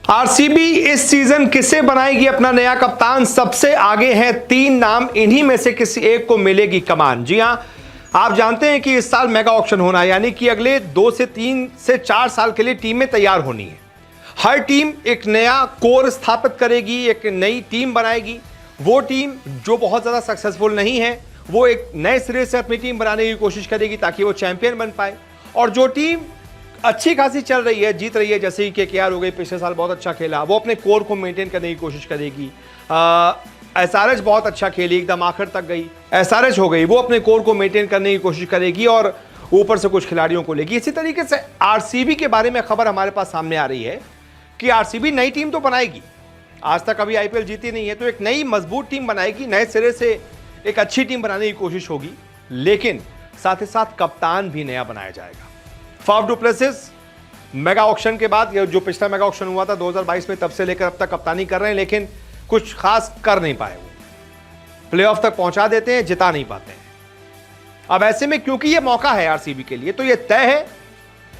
RCB इस season किसे बनाएगी अपना नया कप्तान? सबसे आगे हैं तीन नाम, इन्हीं में से किसी एक को मिलेगी कमान। जी हां, आप जानते हैं कि इस साल मेगा ऑक्शन होना है, यानी कि अगले 2 से 3 से 4 साल के लिए टीमें तैयार होनी है। हर टीम एक नया कोर स्थापित करेगी, एक नई टीम बनाएगी। वो टीम जो बहुत ज्यादा सक्सेसफुल नहीं है वो एक नए सिरे से अपनी टीम बनाने की कोशिश करेगी ताकि वो चैंपियन बन पाए। और जो टीम अच्छी खासी चल रही है, जीत रही है, जैसे कि केकेआर हो गई, पिछले साल बहुत अच्छा खेला, वो अपने कोर को मेंटेन करने की कोशिश करेगी। एसआरएच बहुत अच्छा खेली, एकदम आखिर तक गई, एसआरएच हो गई, वो अपने कोर को मेंटेन करने की कोशिश करेगी और ऊपर से कुछ खिलाड़ियों को लेगी। इसी तरीके से आरसीबी के बारे में खबर हमारे पास सामने आ रही है कि आरसीबी नई टीम तो बनाएगी, आज तक अभी आईपीएल जीती नहीं है, तो एक नई मजबूत टीम बनाएगी, नए सिरे से एक अच्छी टीम बनाने की कोशिश होगी, लेकिन साथ ही साथ कप्तान भी नया बनाया जाएगा। Faf du Plessis mega auction के बाद, जो पिछला मेगा ऑक्शन हुआ था 2022 में, तब से लेकर अब तक कप्तानी कर रहे हैं, लेकिन कुछ खास कर नहीं पाए। वो प्लेऑफ तक पहुंचा देते हैं, जिता नहीं पाते हैं। अब ऐसे में क्योंकि ये मौका है आरसीबी के लिए, तो ये तय है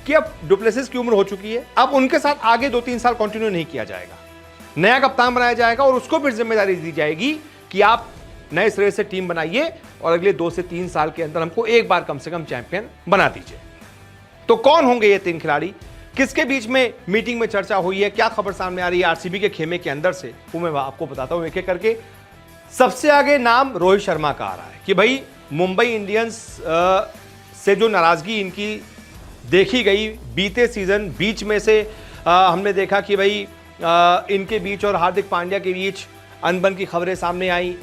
कि अब डु प्लेसिस की उम्र हो चुकी है, अब उनके साथ आगे 2-3 साल कंटिन्यू नहीं किया जाएगा, नया कप्तान बनाया जाएगा और उसको फिर जिम्मेदारी दी जाएगी कि आप नए सिरे से टीम बनाइए और अगले 2 से 3 साल के अंदर हमको एक बार कम से कम चैंपियन बना दीजिए। तो कौन होंगे ये 3 खिलाड़ी, किसके बीच में मीटिंग में चर्चा हुई है, क्या खबर सामने आ रही है आरसीबी के खेमे के अंदर से, वो मैं आपको बताता हूं एक एक करके। सबसे आगे नाम रोहित शर्मा का आ रहा है कि भाई मुंबई इंडियंस से जो नाराजगी इनकी देखी गई बीते सीजन, बीच में से हमने देखा कि भाई इनके बीच और हार्दिक पांड्या के बीच अनबन की खबरें सामने आई।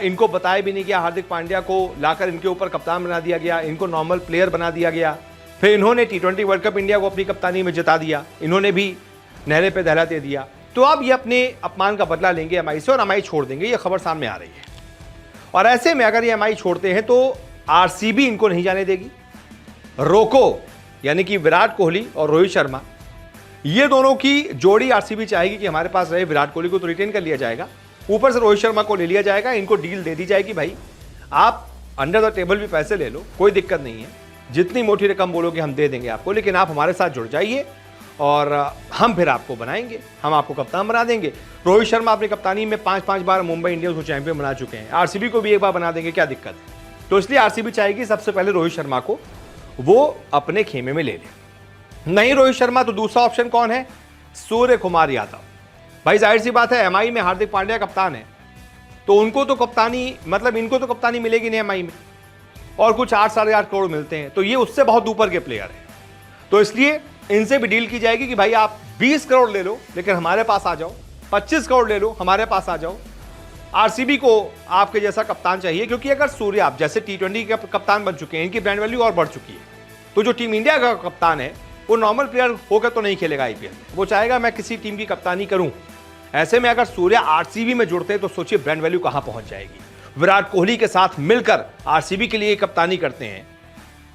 इनको बताया भी नहीं गया, हार्दिक पांड्या को लाकर इनके ऊपर कप्तान बना दिया गया, इनको नॉर्मल प्लेयर बना दिया गया। फिर इन्होंने टी20 वर्ल्ड कप इंडिया को अपनी कप्तानी में जिता दिया, इन्होंने भी नहरे पे दहला दे दिया। तो अब ये अपने अपमान का बदला लेंगे एमआई से और एमआई छोड़ देंगे, ये खबर सामने आ रही है। और ऐसे में अगर ये एमआई छोड़ते हैं तो आरसीबी इनको नहीं जाने देगी। रोको यानी कि विराट कोहली और रोहित शर्मा, ये दोनों की जोड़ी आरसीबी चाहेगी कि हमारे पास रहे। विराट कोहली को तो रिटेन कर लिया जाएगा, ऊपर से रोहित शर्मा को ले लिया जाएगा, इनको डील दे दी जाएगी, भाई आप अंडर द टेबल भी पैसे ले लो, कोई दिक्कत नहीं है, जितनी मोटी रकम बोलोगे हम दे देंगे आपको, लेकिन आप हमारे साथ जुड़ जाइए और हम फिर आपको बनाएंगे, हम आपको कप्तान बना देंगे। रोहित शर्मा अपनी कप्तानी में 5-5 बार मुंबई इंडियंस को चैंपियन बना चुके हैं, आरसीबी को भी एक बार बना देंगे, क्या दिक्कत है। तो इसलिए आरसीबी चाहेगी सबसे पहले रोहित शर्मा को वो अपने खेमे में ले ले। नहीं रोहित शर्मा तो दूसरा ऑप्शन कौन है? सूर्य कुमार यादव। भाई जाहिर सी बात है, एमआई में हार्दिक पांड्या कप्तान है, तो उनको तो कप्तानी, मतलब इनको तो कप्तानी मिलेगी नहीं एमआई में, और कुछ 8-8.5 करोड़ मिलते हैं, तो ये उससे बहुत ऊपर के प्लेयर हैं। तो इसलिए इनसे भी डील की जाएगी कि भाई आप 20 करोड़ ले लो लेकिन हमारे पास आ जाओ, 25 करोड़ ले लो हमारे पास आ जाओ। आरसीबी को आपके जैसा कप्तान चाहिए, क्योंकि अगर सूर्य आप जैसे टी20 के कप्तान बन चुके हैं, इनकी ब्रांड वैल्यू और बढ़ चुकी है, तो जो टीम इंडिया का कप्तान है वो नॉर्मल प्लेयर होकर तो नहीं खेलेगा आईपीएल, वो चाहेगा मैं किसी टीम की कप्तानी करूं। ऐसे में अगर सूर्य आरसीबी में जुड़ते हैं तो सोचिए ब्रांड वैल्यू कहां पहुंच जाएगी। विराट कोहली के साथ मिलकर आरसीबी के लिए कप्तानी करते हैं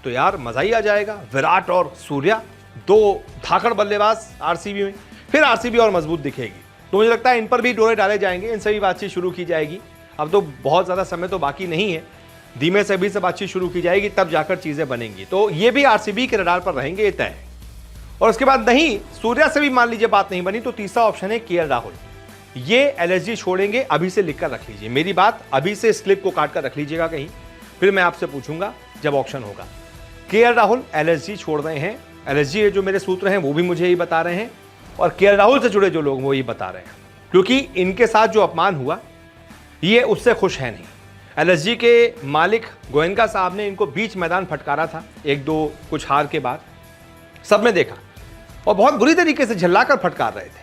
तो यार मजा ही आ जाएगा। विराट और सूर्या, 2 धाकड़ बल्लेबाज आरसीबी में, फिर आरसीबी और मजबूत दिखेगी। तो मुझे लगता है इन पर भी डोरे डाले जाएंगे, इनसे भी बातचीत शुरू की जाएगी। अब तो बहुत ज्यादा समय तो बाकी नहीं है, धीमे से भी से बातचीत शुरू की जाएगी, तब जाकर चीजें बनेंगी। तो ये भी आरसीबी के रडार पर रहेंगे, ये तय है। और उसके बाद नहीं, सूर्या से भी मान लीजिए बात नहीं बनी, तो तीसरा ऑप्शन है केएल राहुल। ये एलएसजी छोड़ेंगे, अभी से लिखकर रख लीजिए, मेरी बात अभी से स्लिप को काट कर रख लीजिएगा कहीं, फिर मैं आपसे पूछूंगा जब ऑप्शन होगा। केएल राहुल एलएसजी छोड़ रहे हैं, एलएसजी जो मेरे सूत्र हैं वो भी मुझे यही बता रहे हैं, और केएल राहुल से जुड़े जो लोग वो यही बता रहे हैं, क्योंकि इनके साथ जो अपमान हुआ ये उससे खुश है नहीं। एलएसजी के मालिक गोयनका साहब ने इनको बीच मैदान फटकारा था 1-2 कुछ हार के बाद, सबने देखा, और बहुत बुरी तरीके से झल्लाकर फटकार रहे थे।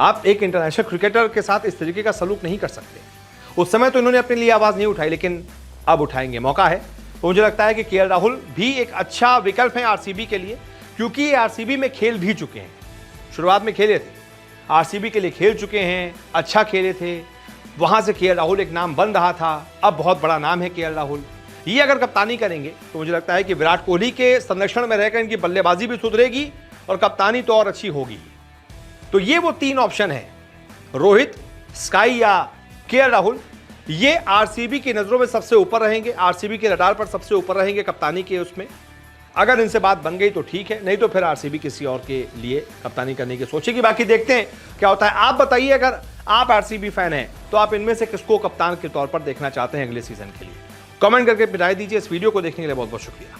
आप एक इंटरनेशनल क्रिकेटर के साथ इस तरीके का सलूक नहीं कर सकते। उस समय तो इन्होंने अपने लिए आवाज नहीं उठाई, लेकिन अब उठाएंगे, मौका है। तो मुझे लगता है कि केएल राहुल भी एक अच्छा विकल्प है आरसीबी के लिए, क्योंकि ये आरसीबी में खेल भी चुके हैं, शुरुआत में खेले थे, आरसीबी के लिए खेल चुके हैं, अच्छा खेले थे, वहां से केएल राहुल एक नाम बन रहा था, अब बहुत बड़ा नाम है केएल राहुल। ये अगर कप्तानी करेंगे तो मुझे लगता है कि विराट कोहली के संरक्षण में रहकर इनकी बल्लेबाजी भी सुधरेगी और कप्तानी तो और अच्छी होगी। तो ये वो 3 ऑप्शन है, रोहित, स्काई या केएल राहुल। ये आरसीबी की नजरों में सबसे ऊपर रहेंगे, आरसीबी के रडार पर सबसे ऊपर रहेंगे कप्तानी के उसमें। अगर इनसे बात बन गई तो ठीक है, नहीं तो फिर आरसीबी किसी और के लिए कप्तानी करने की सोचेगी। बाकी देखते हैं क्या होता है। आप बताइए, अगर आप आरसीबी फैन हैं तो आप इनमें से किसको कप्तान के तौर पर देखना चाहते हैं अगले सीजन के लिए? कमेंट करके राय दीजिए। इस वीडियो को देखने के लिए बहुत बहुत शुक्रिया।